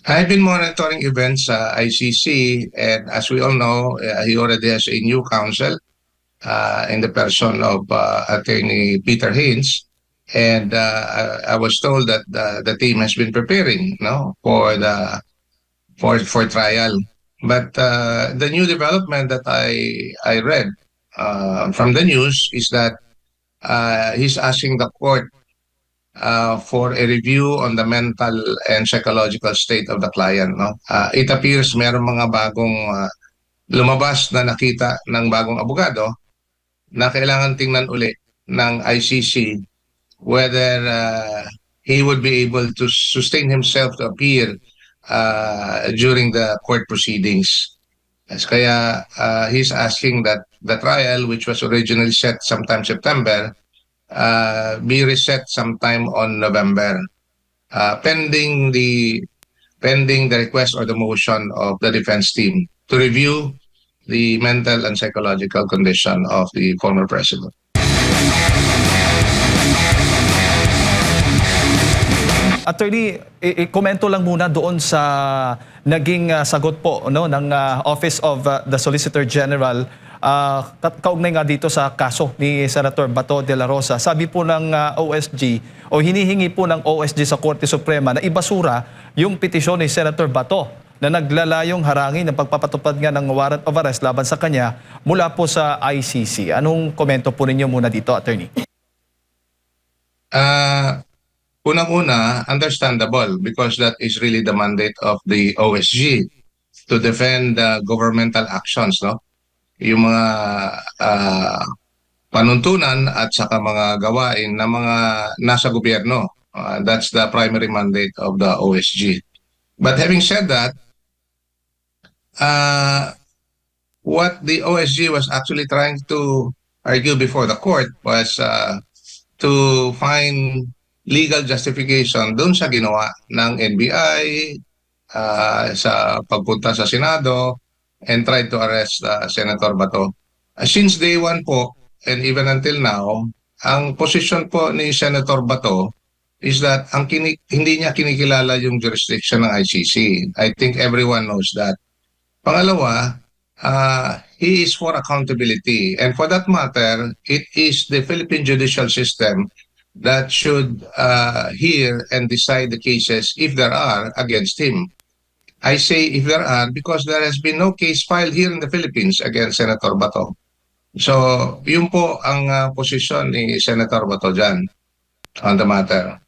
I've been monitoring events sa ICC, and as we all know, he already has a new counsel in the person of Attorney Peter Haynes. And I was told that the team has been preparing, for the for trial. But the new development that I read from the news is that he's asking the court for a review on the mental and psychological state of the client. No, it appears meron mga bagong lumabas na nakita ng bagong abogado na kailangan tingnan uli ng ICC whether he would be able to sustain himself to appear during the court proceedings. Kaya he's asking that the trial, which was originally set sometime September, be reset sometime on November, pending the request or the motion of the defense team to review the mental and psychological condition of the former president. Attorney, komento lang muna doon sa naging sagot po ng Office of the Solicitor General kaugnay nga dito sa kaso ni Senator Bato de la Rosa. Sabi po ng OSG o hinihingi po ng OSG sa Korte Suprema na ibasura yung petisyon ni Senator Bato na naglalayong harangin ng pagpapatupad nga ng warrant of arrest laban sa kanya mula po sa ICC. Anong komento po ninyo muna dito, Attorney? Unang-una, understandable because that is really the mandate of the OSG to defend governmental actions, no? Yung mga panuntunan at saka mga gawain na mga nasa gobyerno. That's the primary mandate of the OSG. But having said that, what the OSG was actually trying to argue before the court was to find legal justification doon sa ginawa ng NBI sa pagpunta sa Senado and tried to arrest Senator Bato. Since day one po, and even until now, ang posisyon po ni Senator Bato is that hindi niya kinikilala yung jurisdiction ng ICC. I think everyone knows that. Pangalawa, he is for accountability. And for that matter, it is the Philippine judicial system that should hear and decide the cases if there are against him. I say if there are because there has been no case filed here in the Philippines against Senator Bato. So, yun po ang posisyon ni Senator Bato dyan on the matter.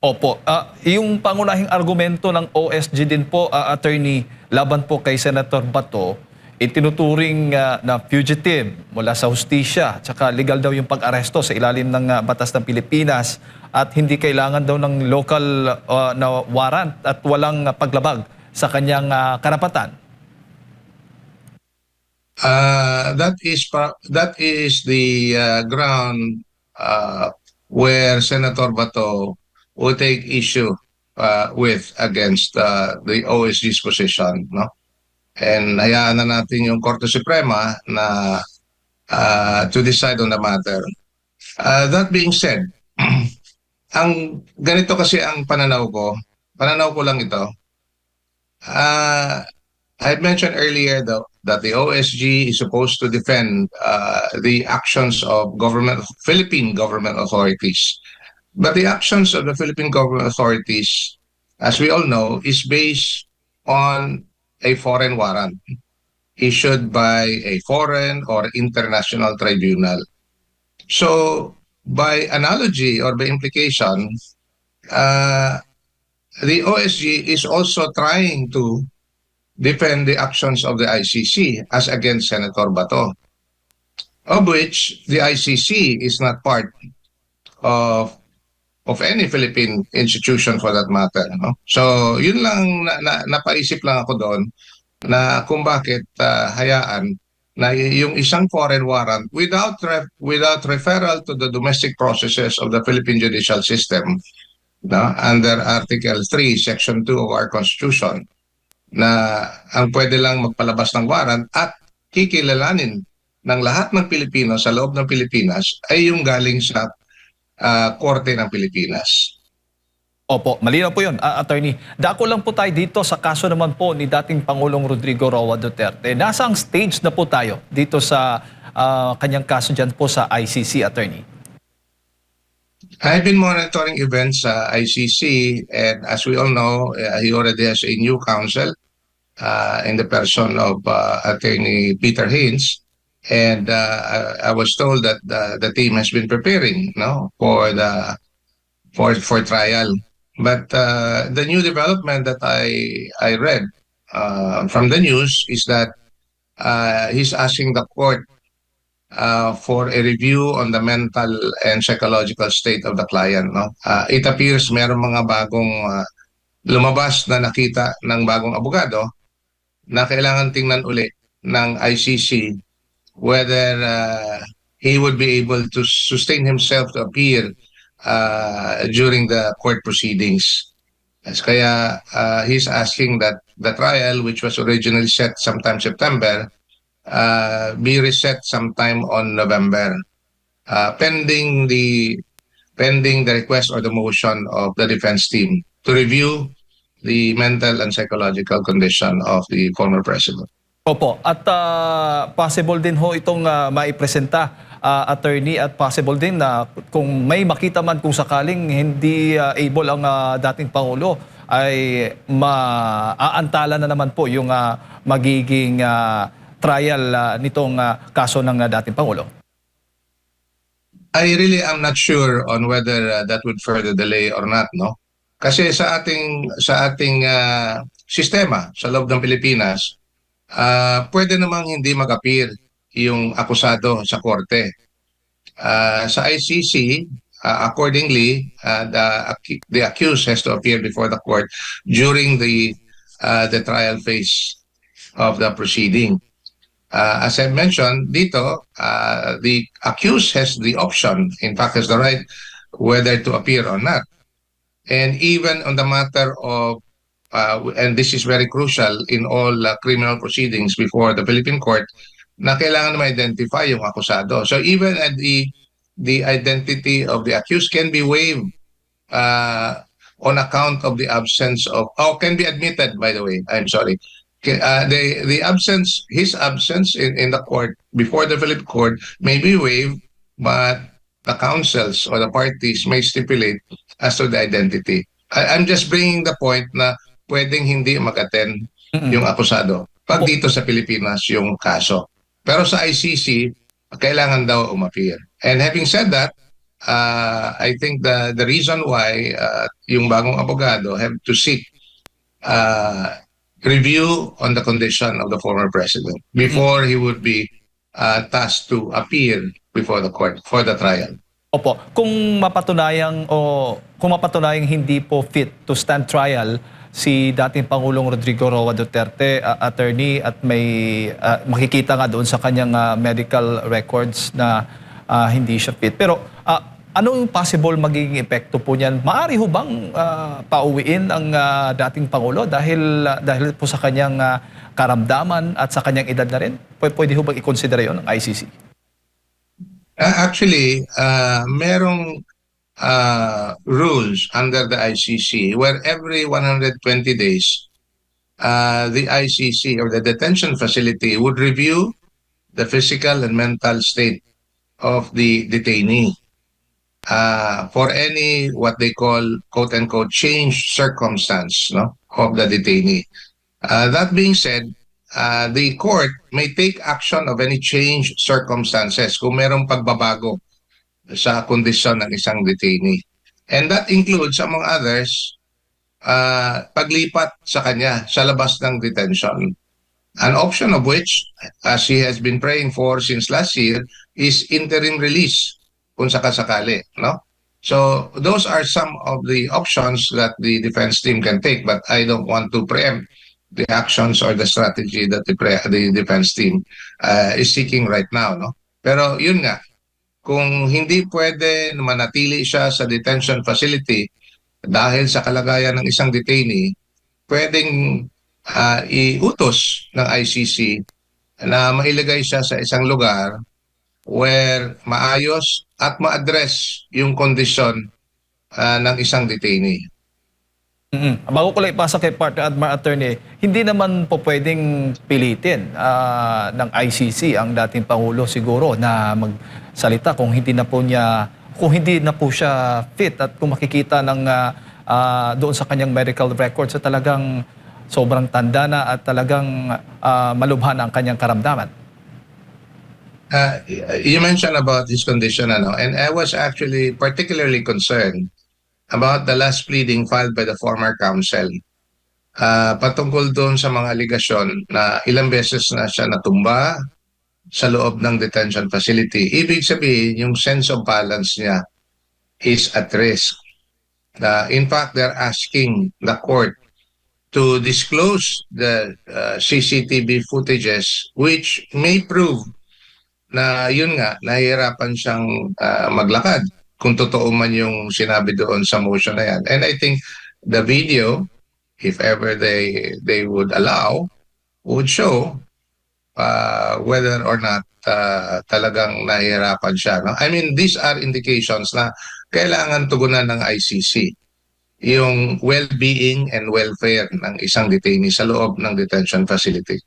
Opo. Yung pangunahing argumento ng OSG din po, Attorney, laban po kay Senator Bato, itinuturing na fugitive mula sa hustisya, tsaka legal daw yung pag-aresto sa ilalim ng batas ng Pilipinas at hindi kailangan daw ng local na warrant at walang paglabag sa kanyang karapatan. That is the ground where Senator Bato will take issue with against the OSG's position, no? And hayaan na natin yung Korte Suprema na to decide on the matter. That being said, ang ganito kasi ang pananaw ko lang ito. I mentioned earlier though that the OSG is supposed to defend the actions of Philippine government authorities. But the actions of the Philippine government authorities, as we all know, is based on a foreign warrant issued by a foreign or international tribunal. So, by analogy or by implication, the OSG is also trying to defend the actions of the ICC as against Senator Bato, of which the ICC is not part of any Philippine institution for that matter. No? So, yun lang, napaisip lang ako doon na kung bakit hayaan na yung isang foreign warrant without referral to the domestic processes of the Philippine judicial system, no? Under Article 3, Section 2 of our Constitution, na ang pwede lang magpalabas ng warrant at kikilalanin ng lahat ng Pilipino sa loob ng Pilipinas ay yung galing sa Korte ng Pilipinas. Opo, malinaw po yun, attorney. Dako lang po tayo dito sa kaso naman po ni dating Pangulong Rodrigo Roa Duterte. Nasang stage na po tayo dito sa kanyang kaso dyan po sa ICC, attorney? I've been monitoring events sa ICC, and as we all know, he already has a new counsel in the person of Attorney Peter Hines. And I was told that the team has been preparing, no, for the for trial. But the new development that I read from the news is that he's asking the court for a review on the mental and psychological state of the client. No, it appears meron mga bagong lumabas na nakita ng bagong abogado na kailangan tingnan uli ng ICC whether he would be able to sustain himself to appear during the court proceedings. Kaya he's asking that the trial, which was originally set sometime September, be reset sometime on November, pending the request or the motion of the defense team to review the mental and psychological condition of the former president. Opo, at possible din ho itong maipresenta, attorney, at possible din na kung may makita man kung sakaling hindi able ang dating Pangulo, ay maaantala na naman po yung magiging trial nitong kaso ng dating Pangulo. I really am not sure on whether that would further delay or not, no? Kasi sa ating sistema sa loob ng Pilipinas, pwede namang hindi mag-appear yung akusado sa korte. Sa ICC, accordingly, the accused has to appear before the court during the trial phase of the proceeding. As I mentioned, dito, the accused has the option, in fact, has the right whether to appear or not. And even on the matter of, and this is very crucial in all criminal proceedings before the Philippine court, na kailangan ma-identify yung akusado. So even at the identity of the accused can be waived on account of the absence of, can be admitted, by the way, I'm sorry. The absence, his absence in the court, before the Philippine court, may be waived, but the counsels or the parties may stipulate as to the identity. I'm just bringing the point na pwedeng hindi mag-attend yung akusado pag dito sa Pilipinas yung kaso. Pero sa ICC, kailangan daw umappear. And having said that, I think the reason why yung bagong abogado have to seek review on the condition of the former president before he would be tasked to appear before the court for the trial. Opo, kung mapatunayang hindi po fit to stand trial si dating Pangulong Rodrigo Roa Duterte, attorney, at may makikita nga doon sa kanyang medical records na hindi siya fit. Pero ano yung possible magiging epekto po niyan? Maari ho bang pauwiin ang dating Pangulo dahil po sa kanyang karamdaman at sa kanyang edad na rin? Pwede ho bang i-consider yun ng ICC? Actually, merong rules under the ICC where every 120 days, the ICC or the detention facility would review the physical and mental state of the detainee for any what they call quote-unquote changed circumstance, no, of the detainee. That being said, the court may take action of any changed circumstances kung merong pagbabago sa kondisyon ng isang detainee. And that includes, among others, paglipat sa kanya sa labas ng detention. An option of which, as he has been praying for since last year, is interim release kung sakasakali, no? So those are some of the options that the defense team can take, but I don't want to preempt the actions or the strategy that the defense team is seeking right now, no? Pero yun nga, kung hindi pwede manatili siya sa detention facility dahil sa kalagayan ng isang detainee, pwedeng iutos ng ICC na mailagay siya sa isang lugar where maayos at ma-address yung kondisyon ng isang detainee. Bago ko lang ipasa kay partner Admar Attorney, hindi naman po pwedeng pilitin ng ICC ang dating Pangulo siguro na magsalita kung hindi na po siya fit at kung makikita ng doon sa kanyang medical records sa talagang sobrang tanda na at talagang malubha na ang kanyang karamdaman. You mentioned about his condition, and I was actually particularly concerned about the last pleading filed by the former counsel. Patungkol doon sa mga aligasyon na ilang beses na siya natumba sa loob ng detention facility. Ibig sabihin, yung sense of balance niya is at risk. In fact, they're asking the court to disclose the CCTV footages which may prove na yun nga, nahihirapan siyang maglakad kung totoo man yung sinabi doon sa motion na yan. And I think the video, if ever they would allow, would show whether or not talagang nahihirapan siya. No? I mean, these are indications na kailangan tugunan ng ICC yung well-being and welfare ng isang detainee sa loob ng detention facility.